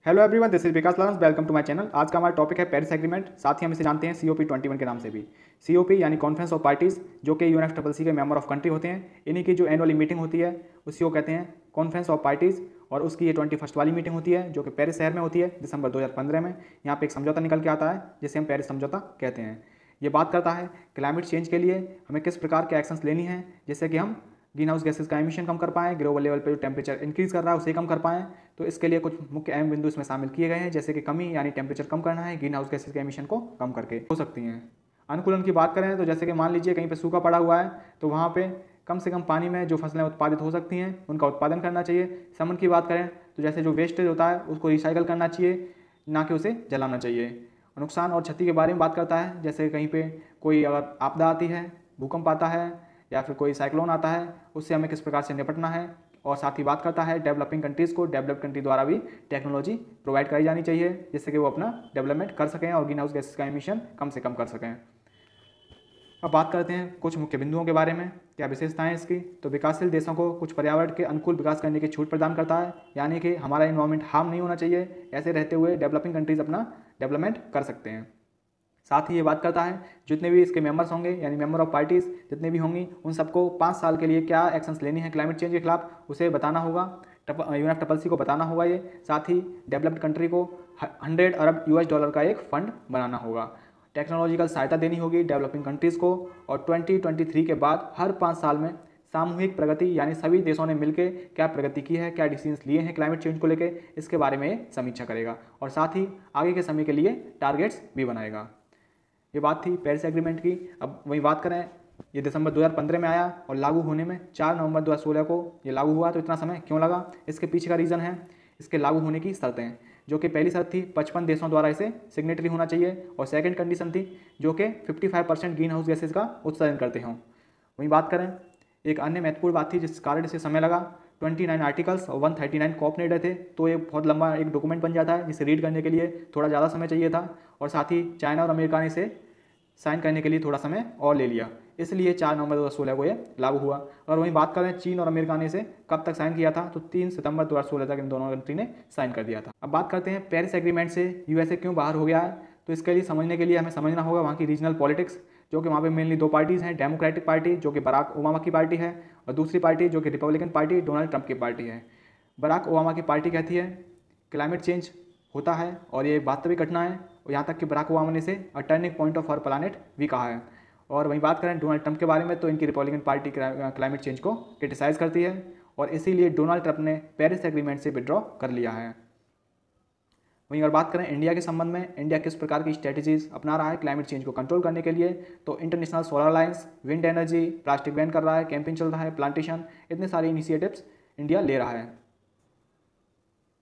Hello everyone, this is Vikas Lal. Welcome to my channel. आज का हमारा टॉपिक है पेरिस एग्रीमेंट। साथ ही हम इसे जानते हैं COP21 के नाम से भी। COP यानी कॉन्फ्रेंस ऑफ पार्टीज, जो कि UNFCCC के मेंबर ऑफ कंट्री होते हैं। इन्हीं की जो एनुअली मीटिंग होती है उसी को कहते हैं कॉन्फ्रेंस ऑफ पार्टीज। और उसकी ये 21st वाली मीटिंग होती है जो कि पेरिस शहर में होती है दिसंबर 2015 में। यहाँ पे एक समझौता निकल के आता है जिसे हम पेरिस समझौता कहते हैं। ये बात करता है क्लाइमेट चेंज के लिए हमें किस प्रकार के एक्शंस लेनी है जिससे कि हम ग्रीन हाउस गैसेज का एमिशन कम कर पाएँ, ग्लोबल लेवल पे जो टेम्परेचर इंक्रीज कर रहा है उसे कम कर पाएँ। तो इसके लिए कुछ मुख्य अहम बिंदु इसमें शामिल किए गए हैं, जैसे कि कमी यानी टेम्परेचर कम करना है, ग्रीन हाउस गैसेज के एमिशन को कम करके हो सकती हैं। अनुकूलन की बात करें तो जैसे कि मान लीजिए कहीं पे सूखा पड़ा हुआ है तो वहाँ पे कम से कम पानी में जो फसलें उत्पादित हो सकती हैं उनका उत्पादन करना चाहिए। समन की बात करें तो जैसे जो वेस्टेज होता है उसको रिसाइकल करना चाहिए, ना कि उसे जलाना चाहिए। नुकसान और क्षति के बारे में बात करता है, जैसे कहीं पे कोई अगर आपदा आती है, भूकंप आता है या फिर कोई साइक्लोन आता है, उससे हमें किस प्रकार से निपटना है। और साथ ही बात करता है डेवलपिंग कंट्रीज़ को डेवलप्ड कंट्री द्वारा भी टेक्नोलॉजी प्रोवाइड कराई जानी चाहिए जिससे कि वो अपना डेवलपमेंट कर सकें और ग्रीन हाउस गैसेस का एमिशन कम से कम कर सकें। अब बात करते हैं कुछ मुख्य बिंदुओं के बारे में, क्या विशेषताएं हैं इसकी। तो विकासशील देशों को कुछ पर्यावरण के अनुकूल विकास करने की छूट प्रदान करता है, यानी कि हमारा इन्वायरमेंट हार्म नहीं होना चाहिए। ऐसे रहते हुए डेवलपिंग कंट्रीज़ अपना डेवलपमेंट कर सकते हैं। साथ ही ये बात करता है जितने भी इसके मेंबर्स होंगे यानी मेंबर ऑफ पार्टीज जितने भी होंगी उन सबको 5 साल के लिए क्या एक्शंस लेनी है क्लाइमेट चेंज के खिलाफ उसे बताना होगा। UNFCCC को बताना होगा ये। साथ ही डेवलप्ड कंट्री को 100 अरब US डॉलर का एक फंड बनाना होगा। टेक्नोलॉजिकल सहायता देनी होगी डेवलपिंग कंट्रीज़ को। और 2023 के बाद हर 5 साल में सामूहिक प्रगति यानी सभी देशों ने मिलकर क्या प्रगति की है, क्या डिसीजंस लिए हैं क्लाइमेट चेंज को लेकर, इसके बारे में समीक्षा करेगा। और साथ ही आगे के समय के लिए टारगेट्स भी बनाएगा। ये बात थी पेरिस एग्रीमेंट की। अब वही बात करें, ये दिसंबर 2015 में आया और लागू होने में 4 नवंबर 2016 को ये लागू हुआ। तो इतना समय क्यों लगा, इसके पीछे का रीज़न है इसके लागू होने की शर्तें, जो कि पहली शर्त थी 55 देशों द्वारा इसे सिग्नेटरी होना चाहिए। और सेकंड कंडीशन थी जो कि 55% ग्रीन हाउस गैसेज का उत्सर्जन करते हों। वहीं बात करें, एक अन्य महत्वपूर्ण बात थी जिस कारण इसे समय लगा। 29 आर्टिकल्स और 139 कोऑर्डिनेटर थे, तो ये बहुत लंबा एक डॉक्यूमेंट बन जाता है जिसे रीड करने के लिए थोड़ा ज़्यादा समय चाहिए था। और साथ ही चाइना और अमेरिका ने इसे साइन करने के लिए थोड़ा समय और ले लिया, इसलिए 4 नवंबर 2016 को ये लागू हुआ। और वहीं बात करें चीन और अमेरिका ने इसे कब तक साइन किया था, तो 3 सितंबर 2016 तक इन दोनों कंट्री ने साइन कर दिया था। अब बात करते हैं पेरिस एग्रीमेंट से USA क्यों बाहर हो गया है। तो इसके लिए समझने के लिए हमें समझना होगा वहाँ की रीजनल पॉलिटिक्स, जो कि वहाँ पे मेनली 2 पार्टीज़ हैं। डेमोक्रेटिक पार्टी जो कि बराक ओबामा की पार्टी है, और दूसरी पार्टी जो कि रिपब्लिकन पार्टी डोनाल्ड ट्रंप की पार्टी है। बराक ओबामा की पार्टी कहती है क्लाइमेट चेंज होता है और ये वास्तविक घटना है, और यहाँ तक कि बराक ओबामा ने इसे a turning point of our planet भी कहा है। और वहीं बात करें डोनाल्ड ट्रंप के बारे में, तो इनकी रिपब्लिकन पार्टी क्लाइमेट चेंज को क्रिटिसाइज़ करती है, और इसीलिए डोनाल्ड ट्रंप ने पेरिस एग्रीमेंट से विड्रॉ कर लिया है। वहीं अगर बात करें इंडिया के संबंध में, इंडिया किस प्रकार की स्ट्रेटजीज अपना रहा है क्लाइमेट चेंज को कंट्रोल करने के लिए, तो international solar alliance, wind energy, plastic ban कर रहा है, कैंपिंग चल रहा है, प्लांटेशन, इतने सारे इनिशिएटिव्स इंडिया ले रहा है।